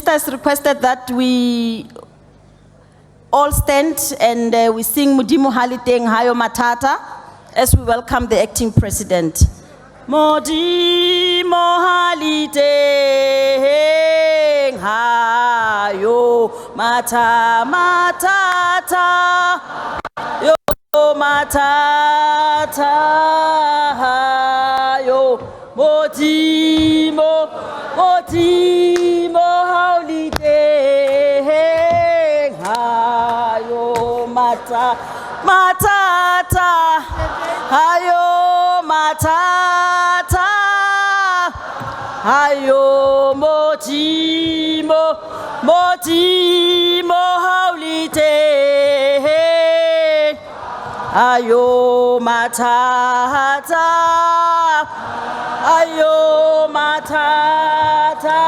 Minister has requested that we all stand and we sing Modimo Haliteng Hayo Matata as we welcome the acting president. Modimo Haliteng Hayo Matata Yo Matata Hayo Modimo Haliteng Hayo Matata Hayo Matata Hayo Modimo Haliteng Hayo Matata Hayo Matata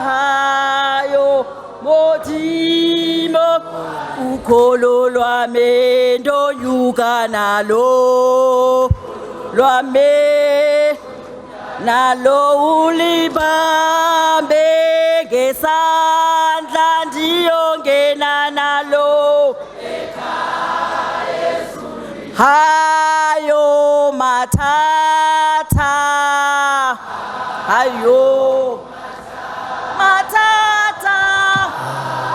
Hayo Modimo Ukolo lwame ndo yuka nalo lwame nalo ulibambe ngesandla ndiyongena nalo Hayo Matata Hayo Matata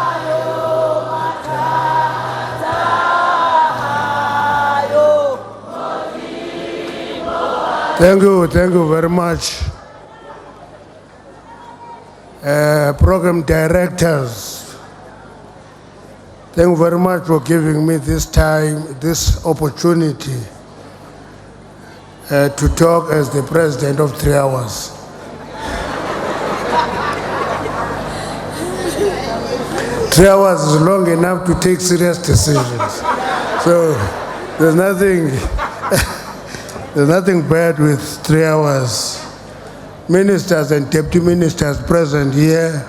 Hayo Matata Hayo Thank you very much. Program directors, thank you very much for giving me this time, this opportunity to talk as the president of 3 hours. Three hours is long enough to take serious decisions. So there's nothing bad with 3 hours. Ministers and deputy ministers present here,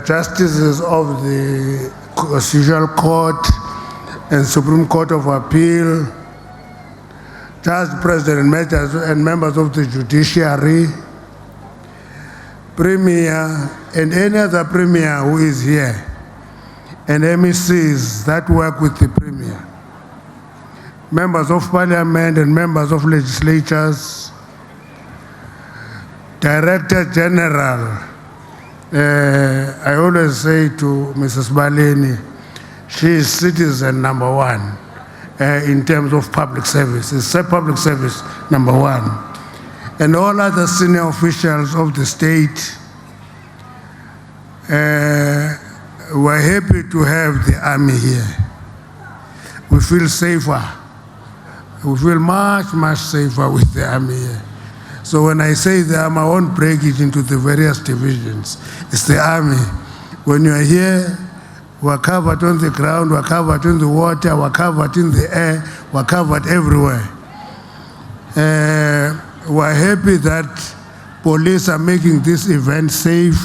justices of the Constitutional Court and Supreme Court of Appeal, Judge, President and members of the Judiciary, Premier, and any other Premier who is here, and MECs that work with the Premier, members of Parliament and members of legislatures, Director General. I always say to Mrs. Baleni, she is citizen number 1 in terms of public service. It's public service number 1. And all other senior officials of the state, we're happy to have the army here. We feel safer. We feel much, much safer with the army here. So when I say the army, I won't break it into the various divisions. It's the army. When you're here, we're covered on the ground, we're covered in the water, we're covered in the air, we're covered everywhere. We're happy that police are making this event safe.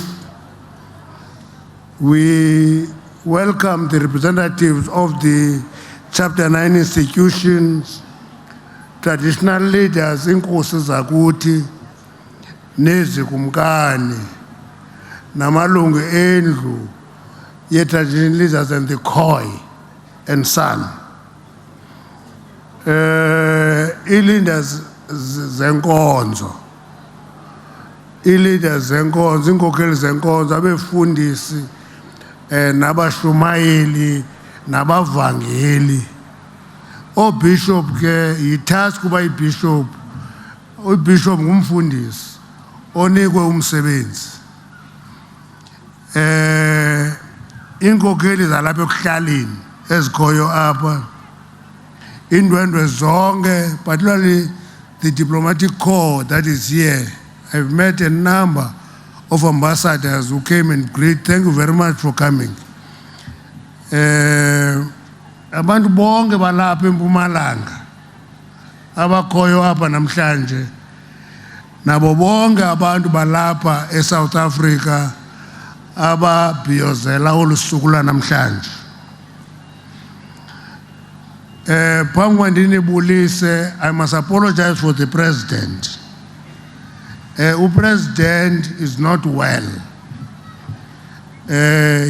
We welcome the representatives of the Chapter 9 institutions, traditional leaders, inkosi zakuthi, nezikumkani, namalungu endlu, traditional leaders and the Khoi and San. Leaders zenkonzo, inkokheli zenkonzo, abefundisi, nabashumayeli, nabavangeli. Bishop ke yitask kuba ibishop. Bishop ngumfundisi onikwe umsebenzi. Inkokheli zalapha ekuhlaleni ezikhoyo apha. Indwendwe zonke, particularly the diplomatic corps that is here. I've met a number of ambassadors who came and greeted. Thank you very much for coming. Abantu bonke balapha eMpumalanga abakhoyo apha namhlanje nabo bonke abantu balapha eSouth Africa ababhiyozela olusuku namhlanje. Phambi ndinibulise, I must apologize for the president. President is not well.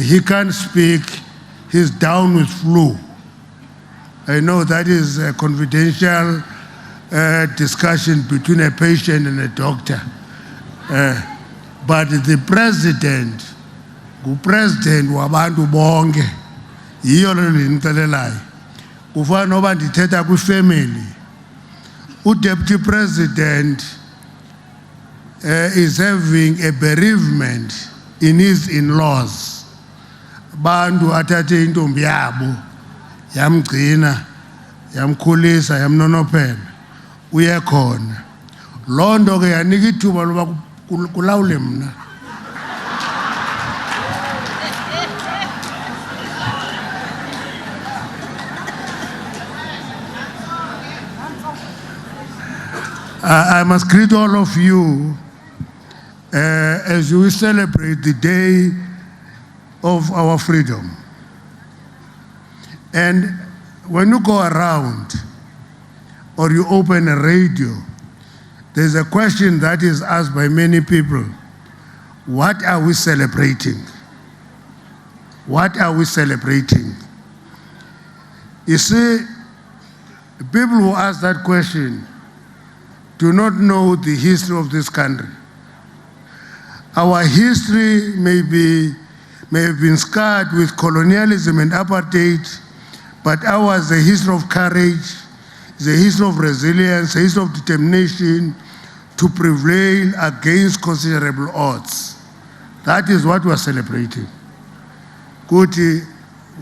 He can't speak. He's down with flu. I know that is a confidential discussion between a patient and a doctor. But the president, President wabantu bonke, yiyo lento ndinixelelayo. Kufana noba ndithetha kwifamily. Deputy President is having a bereavement in his in-laws. Bantu athathe intombi yabo, yamgcina, yamkhulisa, yamnonophela, uyekhona. Loo nto ke yanika ithuba loba kulawule mna. I must greet all of you as we celebrate the day of our freedom. And when you go around or you open a radio, there's a question that is asked by many people. What are we celebrating? What are we celebrating? You see, people who ask that question do not know the history of this country. Our history may have been scarred with colonialism and apartheid, but ours is a history of courage, is a history of resilience, a history of determination to prevail against considerable odds. That is what we are celebrating. Kuti,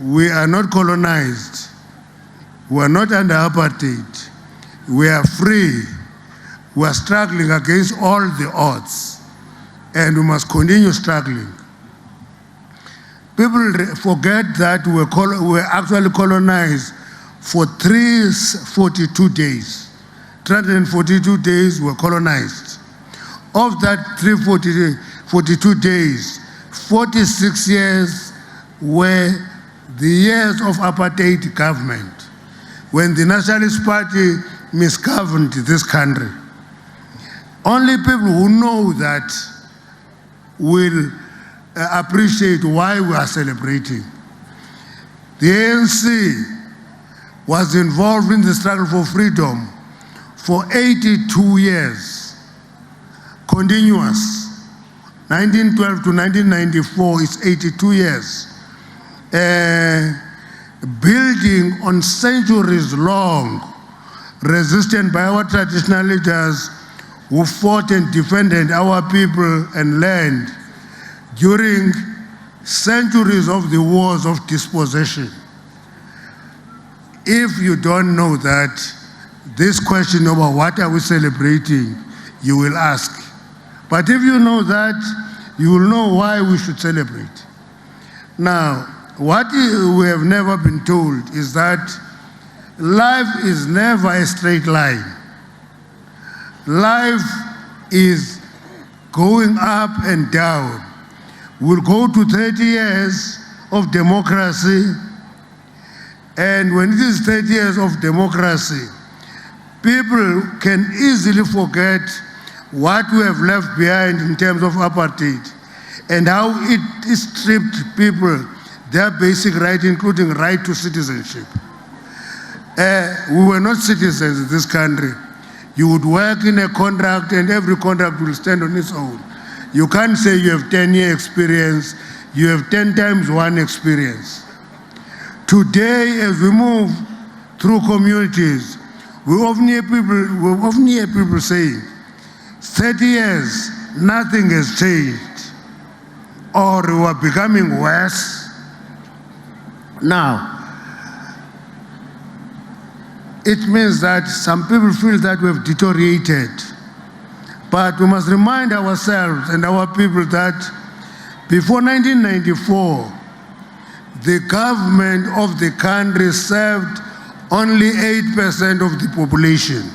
we are not colonized. We are not under apartheid. We are free. We are struggling against all the odds, and we must continue struggling. People forget that we were actually colonized for 342 days. 342 days were colonized. Of that 342 days, 46 years were the years of apartheid government, when the Nationalist Party misgoverned this country. Only people who know that will appreciate why we are celebrating. The ANC was involved in the struggle for freedom for 82 years, continuous. 1912 to 1994 is 82 years. Building on centuries-long resistance by our traditional leaders who fought and defended our people and land during centuries of the wars of dispossession. If you don't know that, this question about what are we celebrating, you will ask. But if you know that, you will know why we should celebrate. Now, what we have never been told is that life is never a straight line. Life is going up and down. We'll go to 30 years of democracy, and when it is 30 years of democracy, people can easily forget what we have left behind in terms of apartheid and how it stripped people their basic right, including right to citizenship. We were not citizens in this country. You would work in a contract and every contract will stand on its own. You can't say you have 10-year experience, you have 10 times one experience. Today, as we move through communities, we often hear people saying, 30 years, nothing has changed, or we are becoming worse. Now, it means that some people feel that we have deteriorated. But we must remind ourselves and our people that before 1994, the government of the country served only 8% of the population.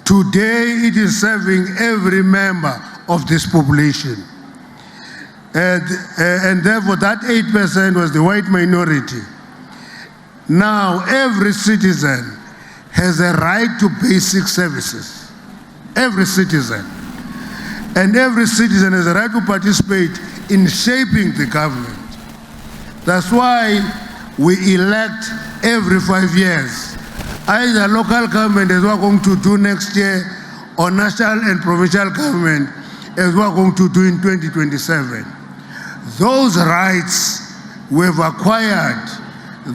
Today, it is serving every member of this population. And therefore, that 8% was the white minority. Now, every citizen has a right to basic services. Every citizen. And every citizen has a right to participate in shaping the government. That's why we elect every 5 years. Either local government, as we're going to do next year, or national and provincial government, as we're going to do in 2027. Those rights we've acquired,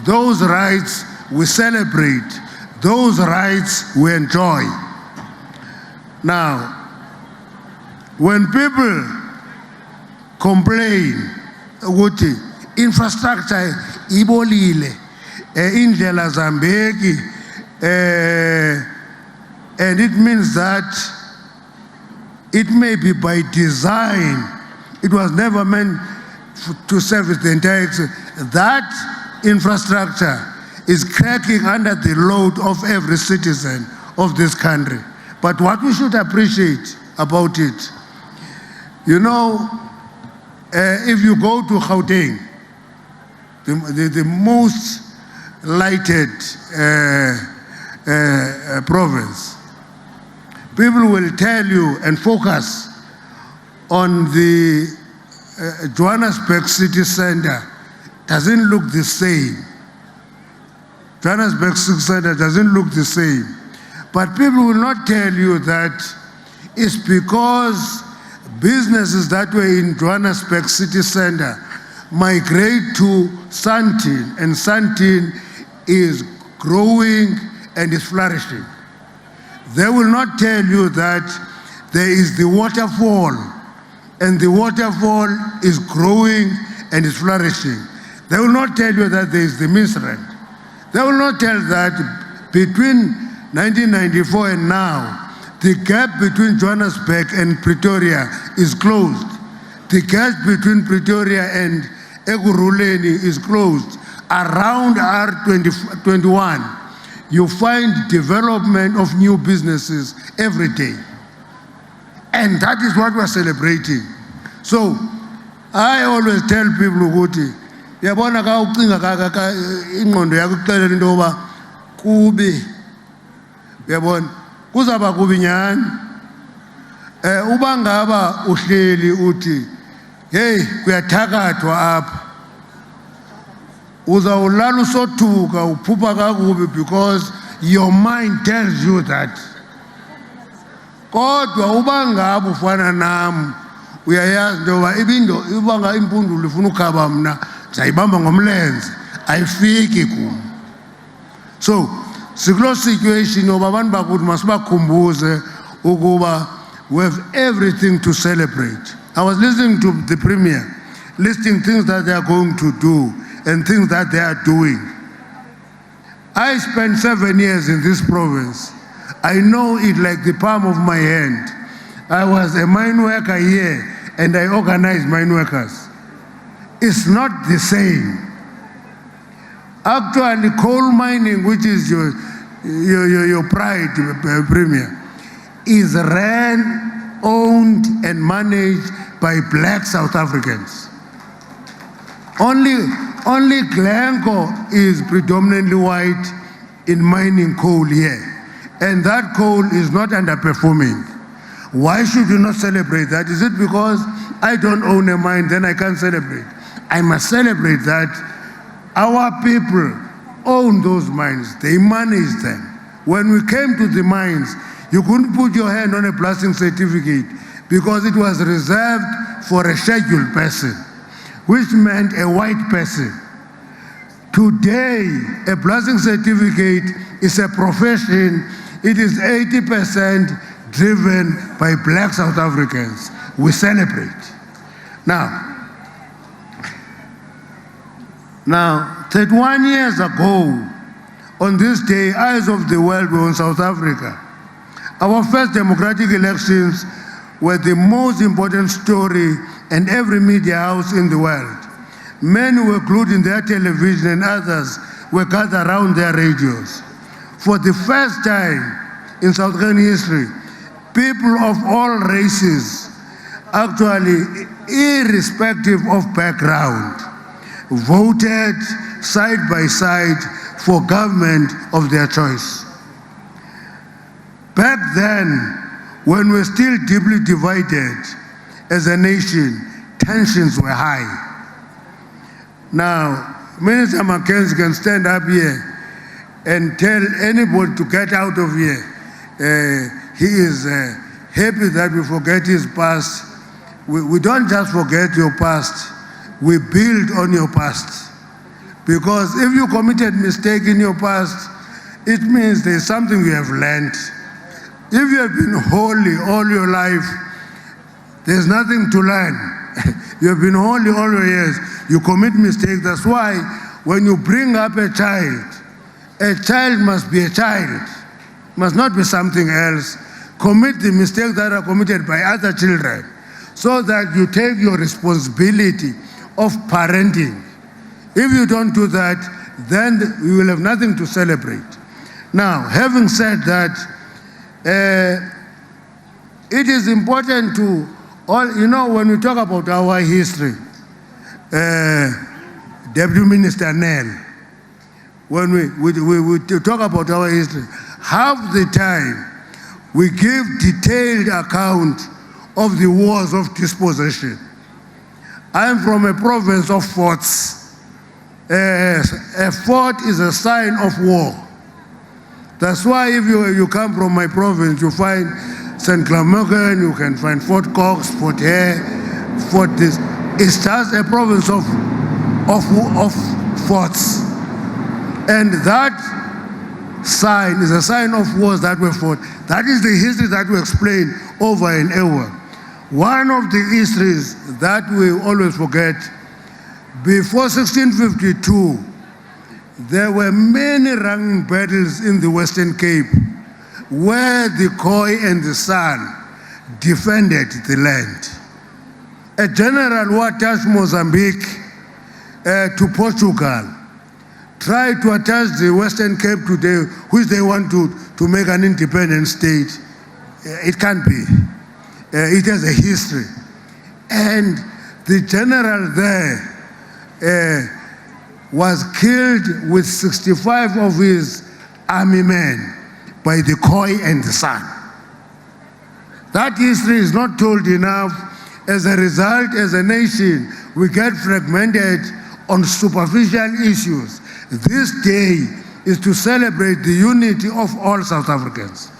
those rights we celebrate, those rights we enjoy. Now, when people complain ukuthi infrastructure ibolile, indlela zambeki, and it means that it may be by design, it was never meant to service the entire, that infrastructure is cracking under the load of every citizen of this country. But what we should appreciate about it, you know, if you go to Gauteng, the most lighted province, people will tell you and focus on the Johannesburg city center. Doesn't look the same. Johannesburg city center doesn't look the same. But people will not tell you that it's because businesses that were in Johannesburg city center migrate to Sandton, and Sandton is growing and is flourishing. They will not tell you that there is the waterfall, and the waterfall is growing and is flourishing. They will not tell you that there is the Misrand. They will not tell that between 1994 and now, the gap between Johannesburg and Pretoria is closed. The gap between Pretoria and Ekurhuleni is closed. Around R21, you find development of new businesses every day. And that is what we're celebrating. So, I always tell people, ukuthi, yabona ka ucinga ka ingqondo yakho ikuxelela into yoba kubi, yabona, kuzaba kubi nyani. Uba ngaba uhleli uthi, hey, kuyathakathwa apha, uzawulala usothuka uphupha kakubi because your mind tells you that. Kodwa uba ngaba ufana nam, uyayazi into yoba uba nga impundulo ifuna ukhaba mna, ndizayibamba ngomlenze, ayifiki kum. So, siklo situation yoba abantu bakuthi masibakhumbuze ukuba we have everything to celebrate. I was listening to the Premier, listing things that they are going to do and things that they are doing. I spent 7 years in this province. I know it like the palm of my hand. I was a mine worker here and I organized mine workers. It's not the same. Actually, coal mining, which is your pride, Premier, is ran, owned, and managed by black South Africans. Only Glencore is predominantly white in mining coal here. And that coal is not underperforming. Why should you not celebrate that? Is it because I don't own a mine, then I can't celebrate? I must celebrate that our people own those mines. They manage them. When we came to the mines, you couldn't put your hand on a blasting certificate because it was reserved for a scheduled person, which meant a white person. Today, a blasting certificate is a profession. It is 80% driven by black South Africans. We celebrate. Now, 31 years ago, on this day, eyes of the world were on South Africa. Our first democratic elections were the most important story in every media house in the world. Many were glued in their television and others were gathered around their radios. For the first time in South African history, people of all races, actually irrespective of background, voted side by side for government of their choice. Back then, when we're still deeply divided as a nation, tensions were high. Now, Minister Mackenzie can stand up here and tell anybody to get out of here. He is happy that we forget his past. We don't just forget your past, we build on your past. Because if you committed mistake in your past, it means there's something you have learned. If you have been holy all your life, there's nothing to learn. You have been holy all your years, you commit mistakes. That's why when you bring up a child must be a child, must not be something else. Commit the mistakes that are committed by other children so that you take your responsibility of parenting. If you don't do that, then you will have nothing to celebrate. Now, having said that, it is important to all, when we talk about our history, Deputy Minister Nell, when we talk about our history, half the time we give detailed account of the wars of dispossession. I am from a province of forts. A fort is a sign of war. That's why if you come from my province, you find St. Clamogan, you can find Fort Cox, Fort Hare, Fort this. It's just a province of forts. And that sign is a sign of wars that were fought. That is the history that we explain over and over. One of the histories that we always forget, before 1652, there were many running battles in the Western Cape where the Khoi and the San defended the land. A general who attached Mozambique to Portugal tried to attach the Western Cape today, which they want to make an independent state. It can't be. It has a history. And the general there was killed with 65 of his army men by the Khoi and the San. That history is not told enough. As a result, as a nation, we get fragmented on superficial issues. This day is to celebrate the unity of all South Africans.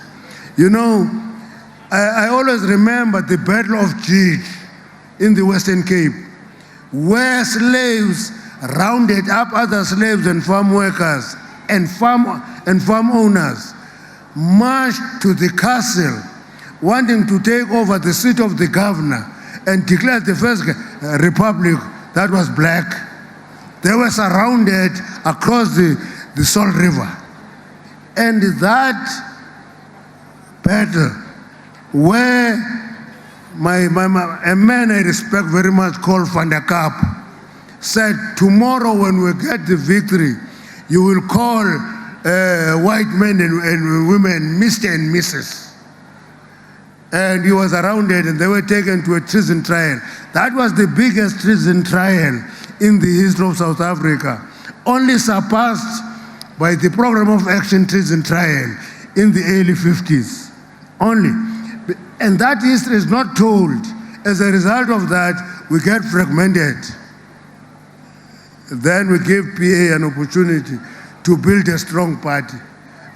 I always remember the Battle of Gij in the Western Cape, where slaves rounded up other slaves and farm workers and farm owners, marched to the castle, wanting to take over the seat of the governor and declared the first republic that was black. They were surrounded across the Salt River. And that battle, where a man I respect very much called Van der Kaap said, tomorrow when we get the victory, you will call white men and women Mr. and Mrs. And he was surrounded and they were taken to a treason trial. That was the biggest treason trial in the history of South Africa, only surpassed by the Program of Action treason trial in the early 50s. Only. And that history is not told. As a result of that, we get fragmented. Then we give PA an opportunity to build a strong party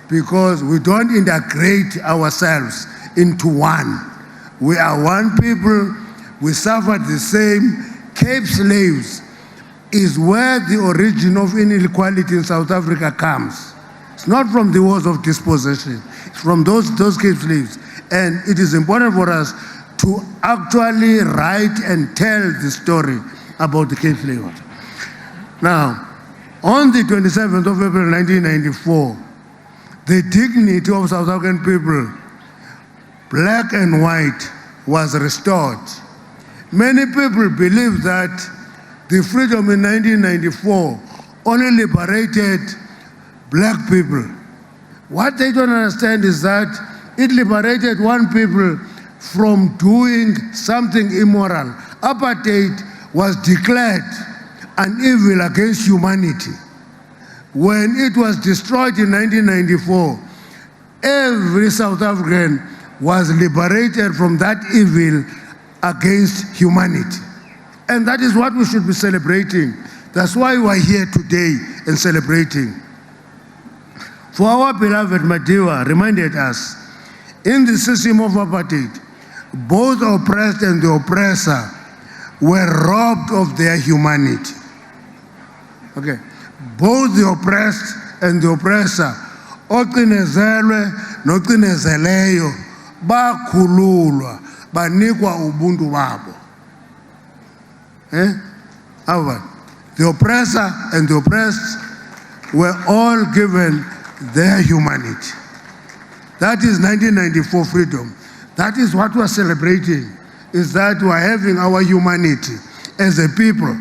because we don't integrate ourselves into one. We are one people, we suffered the same. Cape slaves is where the origin of inequality in South Africa comes. It's not from the wars of dispossession, it's from those Cape slaves. And it is important for us to actually write and tell the story about the Cape slaves. Now, on the 27th of April 1994, the dignity of South African people, black and white, was restored. Many people believe that the freedom in 1994 only liberated black people. What they don't understand is that it liberated one people from doing something immoral. Apartheid was declared an evil against humanity. When it was destroyed in 1994, every South African was liberated from that evil against humanity. And that is what we should be celebrating. That's why we are here today and celebrating. For our beloved Madiba reminded us, in the system of apartheid, both oppressed and the oppressor were robbed of their humanity. Okay, both the oppressed and the oppressor, oqinezelwe noqinezeleyo, bakhululwa, banikwa ubuntu babo. The oppressor and the oppressed were all given their humanity. That is 1994 freedom. That is what we are celebrating, is that we are having our humanity as a people.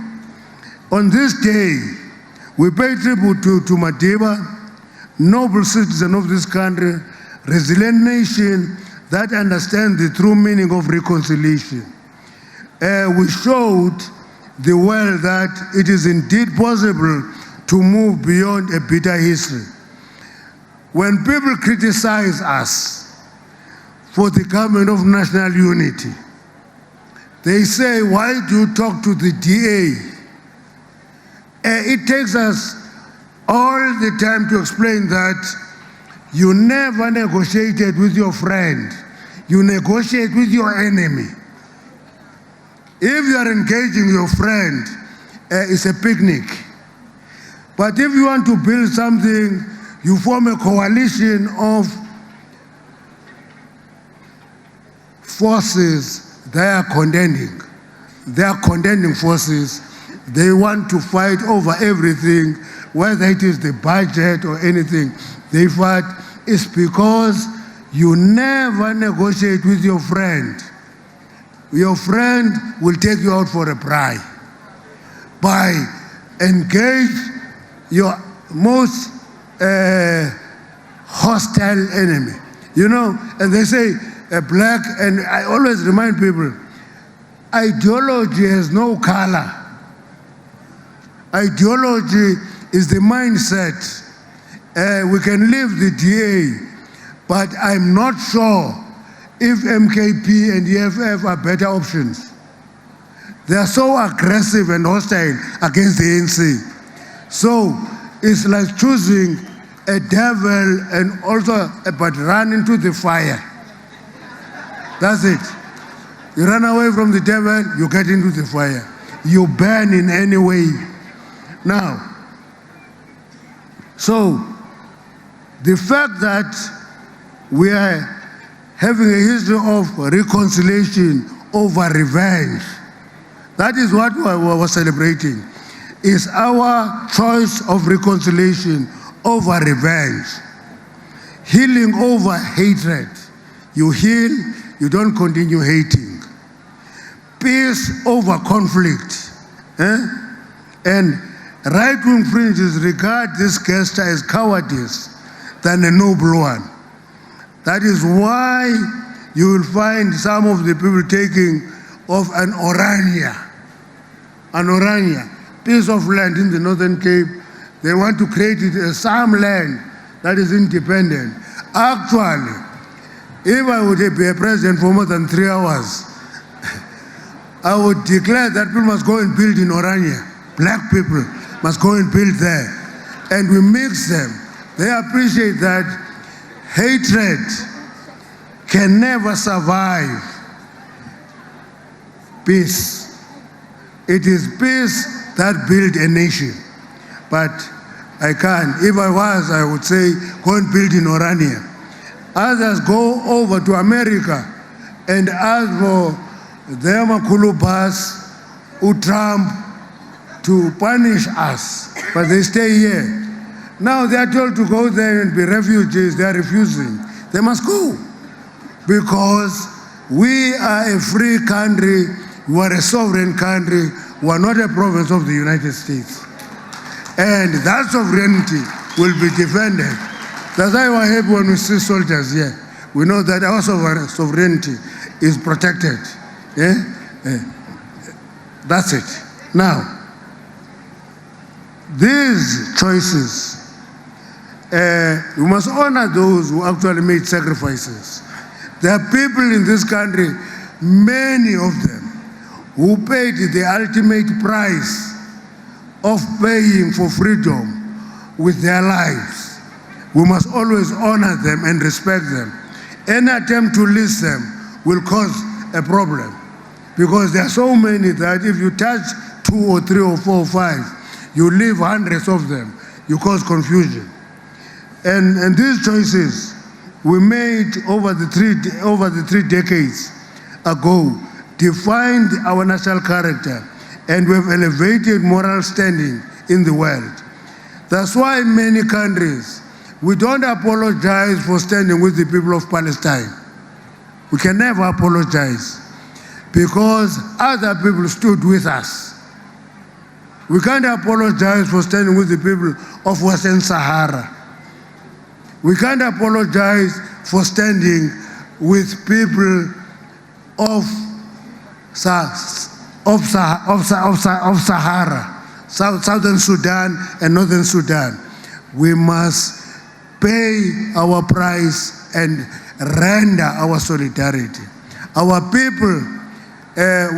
On this day, we pay tribute to Madiba, noble citizen of this country, resilient nation that understands the true meaning of reconciliation. We showed the world that it is indeed possible to move beyond a bitter history. When people criticize us for the government of national unity, they say, why do you talk to the DA? It takes us all the time to explain that you never negotiated with your friend. You negotiate with your enemy. If you are engaging your friend, it's a picnic. But if you want to build something, you form a coalition of forces they are contending. They are contending forces. They want to fight over everything, whether it is the budget or anything. They fight. It's because you never negotiate with your friend. Your friend will take you out for a bribe. By engage your most hostile enemy. You know, and they say a black, and I always remind people, ideology has no color. Ideology is the mindset. We can leave the DA, but I'm not sure if MKP and EFF are better options. They are so aggressive and hostile against the ANC. So it's like choosing a devil and also but run into the fire. That's it. You run away from the devil, you get into the fire. You burn in any way. Now, so the fact that we are having a history of reconciliation over revenge, that is what we were celebrating, is our choice of reconciliation over revenge. Healing over hatred. You heal, you don't continue hating. Peace over conflict. And right-wing fringes regard this gesture as cowardice than a noble one. That is why you will find some of the people taking of an orania, piece of land in the Northern Cape. They want to create it as some land that is independent. Actually, if I would be a president for more than 3 hours, I would declare that people must go and build in Orania. Black people must go and build there. And we mix them. They appreciate that hatred can never survive peace. It is peace that builds a nation. But I can't. If I was, I would say, go and build in Orania. Others go over to America and ask for their Makulubas who Trump to punish us, but they stay here. Now they are told to go there and be refugees. They are refusing. They must go because we are a free country. We are a sovereign country. We are not a province of the United States. And that sovereignty will be defended. That's why we're happy when we see soldiers here. We know that our sovereignty is protected. That's it. Now, these choices, we must honor those who actually made sacrifices. There are people in this country, many of them, who paid the ultimate price of paying for freedom with their lives. We must always honor them and respect them. Any attempt to list them will cause a problem, because there are so many that if you touch 2 or 3 or 4 or 5, you leave hundreds of them, you cause confusion. And these choices we made over the three decades ago defined our national character, and we have elevated moral standing in the world. That's why in many countries, we don't apologize for standing with the people of Palestine. We can never apologize, because other people stood with us. We can't apologize for standing with the people of Western Sahara. We can't apologize for standing with people of Sahara, Southern Sudan and Northern Sudan. We must pay our price and render our solidarity. Our people,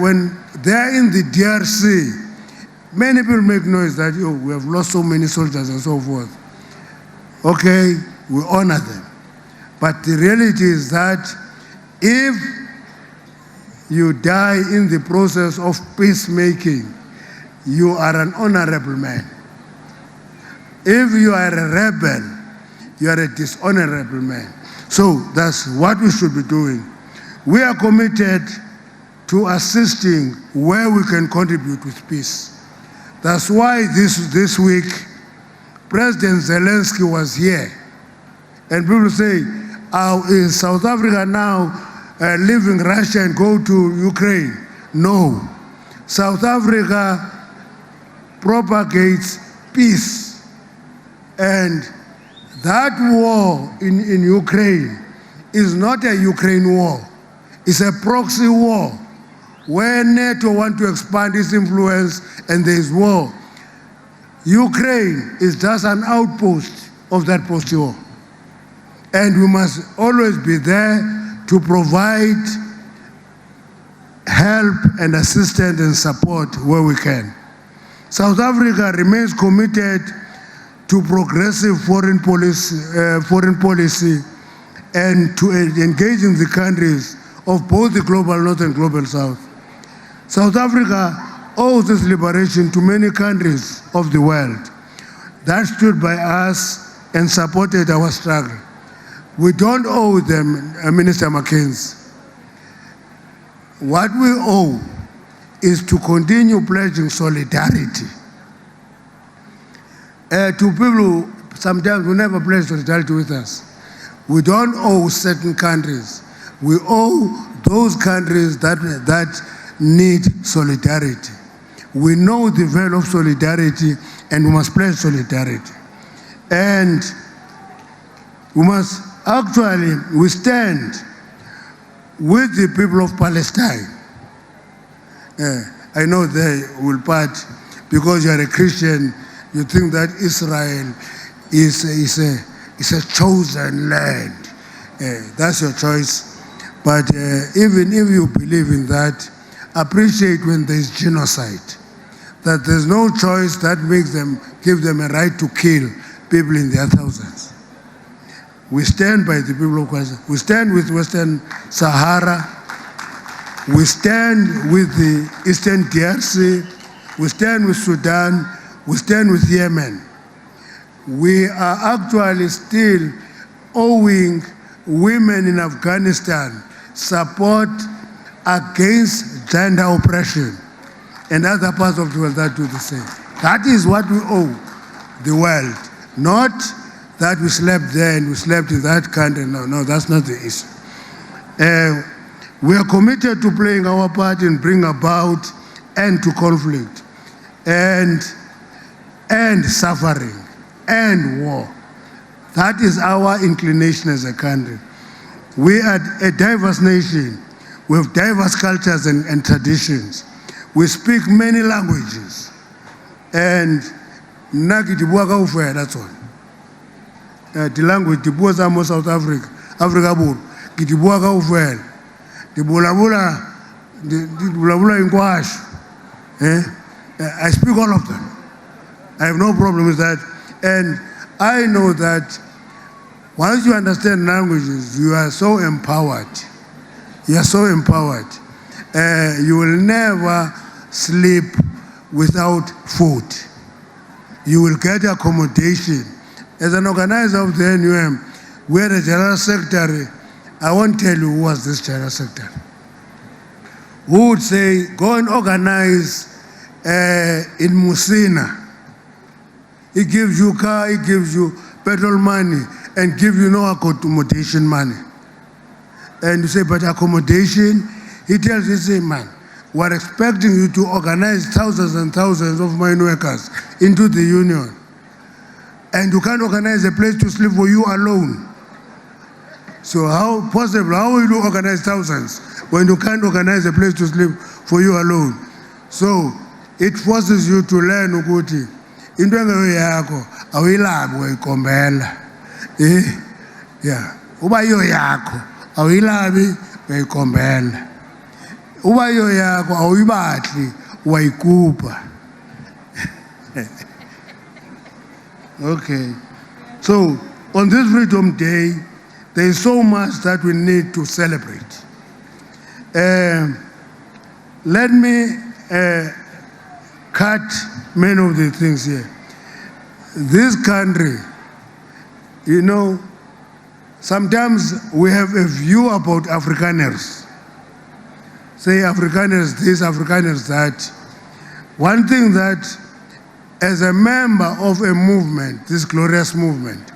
when they're in the DRC, many people make noise that we have lost so many soldiers and so forth. Okay, we honor them. But the reality is that if you die in the process of peacemaking, you are an honorable man. If you are a rebel, you are a dishonorable man. So that's what we should be doing. We are committed to assisting where we can contribute with peace. That's why this week, President Zelensky was here. And people say, is South Africa now leaving Russia and go to Ukraine? No. South Africa propagates peace. And that war in Ukraine is not a Ukraine war. It's a proxy war where NATO wants to expand its influence and there is war. Ukraine is just an outpost of that proxy war. And we must always be there to provide help and assistance and support where we can. South Africa remains committed to progressive foreign policy and to engaging the countries of both the global north and global south. South Africa owes its liberation to many countries of the world that stood by us and supported our struggle. We don't owe them, Minister Mackenzie. What we owe is to continue pledging solidarity to people who sometimes will never pledge solidarity with us. We don't owe certain countries. We owe those countries that need solidarity. We know the value of solidarity and we must pledge solidarity. And we must actually, we stand with the people of Palestine. I know they will part, because you are a Christian, you think that Israel is a chosen land. That's your choice. But even if you believe in that, appreciate when there is genocide. That there's no choice that makes them, give them a right to kill people in their thousands. We stand by the people of Palestine. We stand with Western Sahara. We stand with the Eastern DRC. We stand with Sudan. We stand with Yemen. We are actually still owing women in Afghanistan support against gender oppression, and other parts of the world that do the same. That is what we owe the world, not that we slept there and we slept in that country. No, that's not the issue. We are committed to playing our part in bringing about end to conflict and suffering and war. That is our inclination as a country. We are a diverse nation with diverse cultures and traditions. We speak many languages. And that's all. The language, the South Africa, Africa, ke di bua kaofela di bulabula inkwasho I speak all of them. I have no problem with that, and I know that once you understand languages, you are so empowered. You are so empowered. You will never sleep without food. You will get accommodation. As an organizer of the NUM, we had a general secretary. I won't tell you who was this general secretary. Who would say, go and organize in Musina. He gives you car, he gives you petrol money, and give you no accommodation money. And you say, but accommodation, he tells you, say, man, we're expecting you to organize thousands and thousands of mine workers into the union. And you can't organize a place to sleep for you alone. So how possible, how will you organize thousands when you can't organize a place to sleep for you alone? So it forces you to learn ukuthi into yakho awuyilabi uyikombela. Yeah. Uba yo yakho awuyilabi uyikombela. Uba yo yakho awuyibatli uyikupa. Okay. So on this Freedom Day, there is so much that we need to celebrate. Let me cut many of the things here. This country, you know, sometimes we have a view about Afrikaners. Say Afrikaners this, Afrikaners that. One thing that, as a member of a movement, this glorious movement,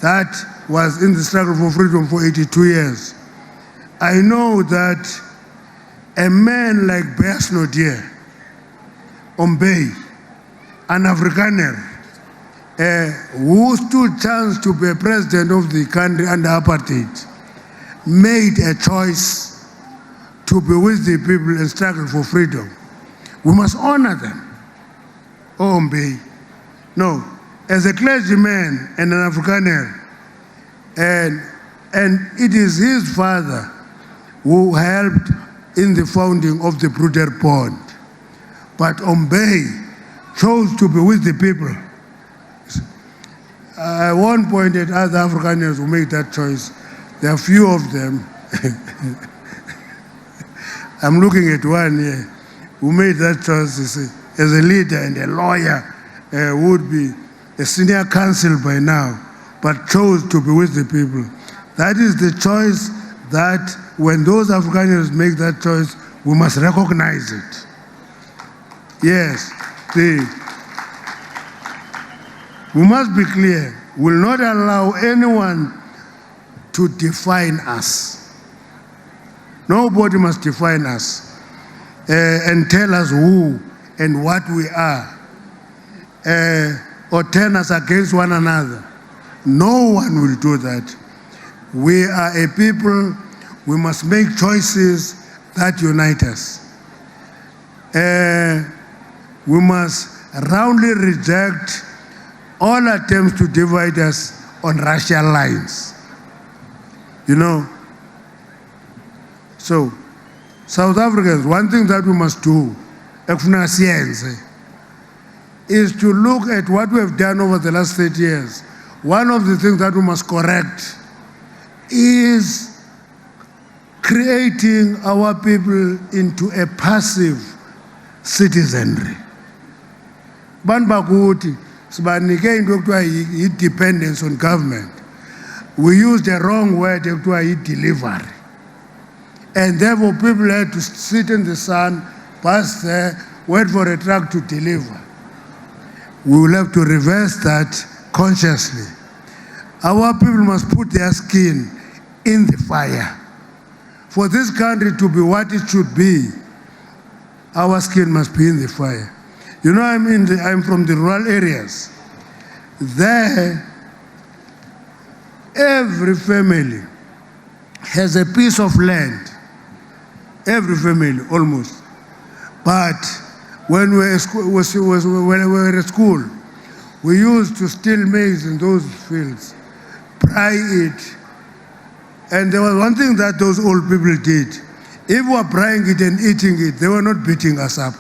that was in the struggle for freedom for 82 years, I know that a man like Beas Nodier, Ombey, an Afrikaner, who stood chance to be president of the country under apartheid, made a choice to be with the people and struggle for freedom. We must honor them. Oh, Ombey. No, as a clergyman and an Afrikaner, and it is his father who helped in the founding of the Bruder Bond. But Ombey chose to be with the people. I won't point at other Afrikaners who made that choice. There are few of them. I'm looking at one here who made that choice as a leader and a lawyer, would be a senior counsel by now, but chose to be with the people. That is the choice that when those Afrikaners make that choice, we must recognize it. Yes, we must be clear. We will not allow anyone to define us. Nobody must define us and tell us who and what we are, or turn us against one another. No one will do that. We are a people, we must make choices that unite us. We must roundly reject all attempts to divide us on racial lines. You know? So, South Africans, one thing that we must do, is to look at what we have done over the last 30 years. One of the things that we must correct is creating our people into a passive citizenry. Dependence on government. We use the wrong word, delivery. And therefore people had to sit in the sun, pass there, wait for a truck to deliver. We will have to reverse that consciously. Our people must put their skin in the fire. For this country to be what it should be, our skin must be in the fire. You know, I'm from the rural areas. There, every family has a piece of land. Every family, almost. But when we were at school, we used to steal maize in those fields, fry it, And there was one thing that those old people did. If we were frying it and eating it, they were not beating us up.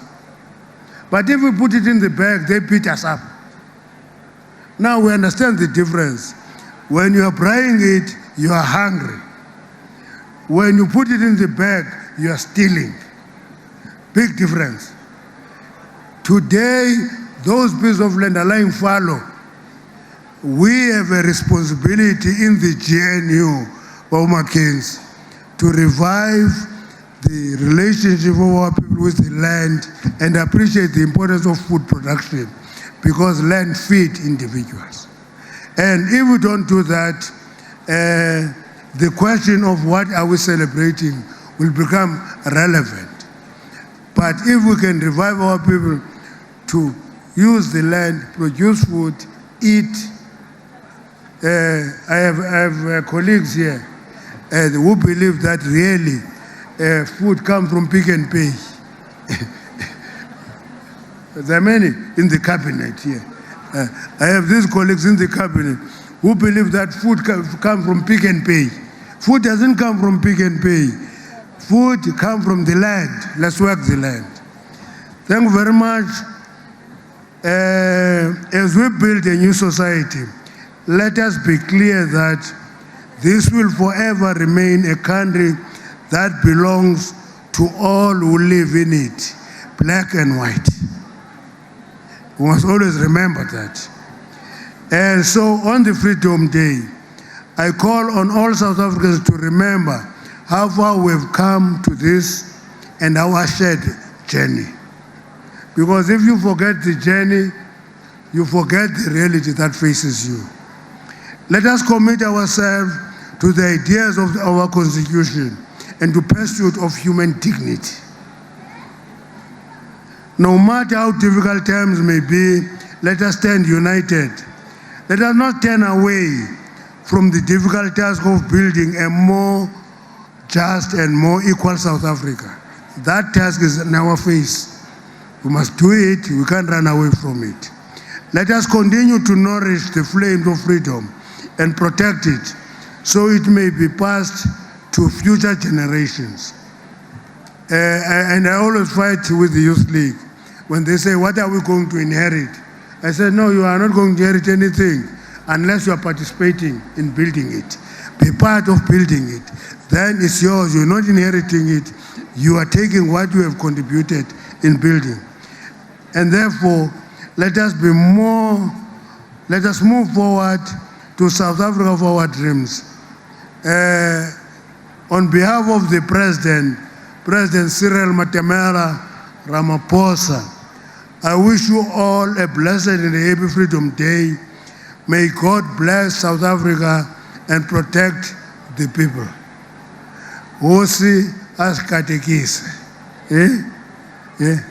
But if we put it in the bag, they beat us up. Now we understand the difference. When you are frying it, you are hungry. When you put it in the bag, you are stealing. Big difference. Today, those pieces of land are lying fallow. We have a responsibility in the GNU, Mackenzie, to revive the relationship of our people with the land and appreciate the importance of food production, because land feeds individuals. And if we don't do that, the question of what are we celebrating will become relevant. But if we can revive our people to use the land, produce food, eat. I have colleagues here who believe that really food comes from Pick and Pay. There are many in the cabinet here. I have these colleagues in the cabinet who believe that food comes from Pick and Pay. Food doesn't come from Pick and Pay. Food comes from the land. Let's work the land. Thank you very much. As we build a new society, let us be clear that this will forever remain a country that belongs to all who live in it, black and white. We must always remember that. And so on the Freedom Day, I call on all South Africans to remember how far we've come to this and our shared journey. Because if you forget the journey, you forget the reality that faces you. Let us commit ourselves to the ideas of our Constitution and to pursuit of human dignity. No matter how difficult times may be, let us stand united. Let us not turn away from the difficult task of building a more just and more equal South Africa. That task is in our face. We must do it. We can't run away from it. Let us continue to nourish the flame of freedom and protect it so it may be passed to future generations. And I always fight with the Youth League. When they say, what are we going to inherit? I said, no, you are not going to inherit anything unless you are participating in building it. Be part of building it. Then it's yours. You're not inheriting it. You are taking what you have contributed in building. And therefore, let us move forward to South Africa of our dreams. On behalf of the President Cyril Matamela Ramaphosa, I wish you all a blessed and a happy Freedom Day. May God bless South Africa and protect the people. Wosi askatekise.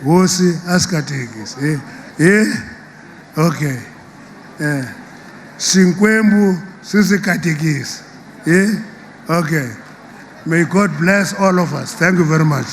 Wosi askatekise. Okay. Sinkwembu sisikatekise. Okay. May God bless all of us. Thank you very much.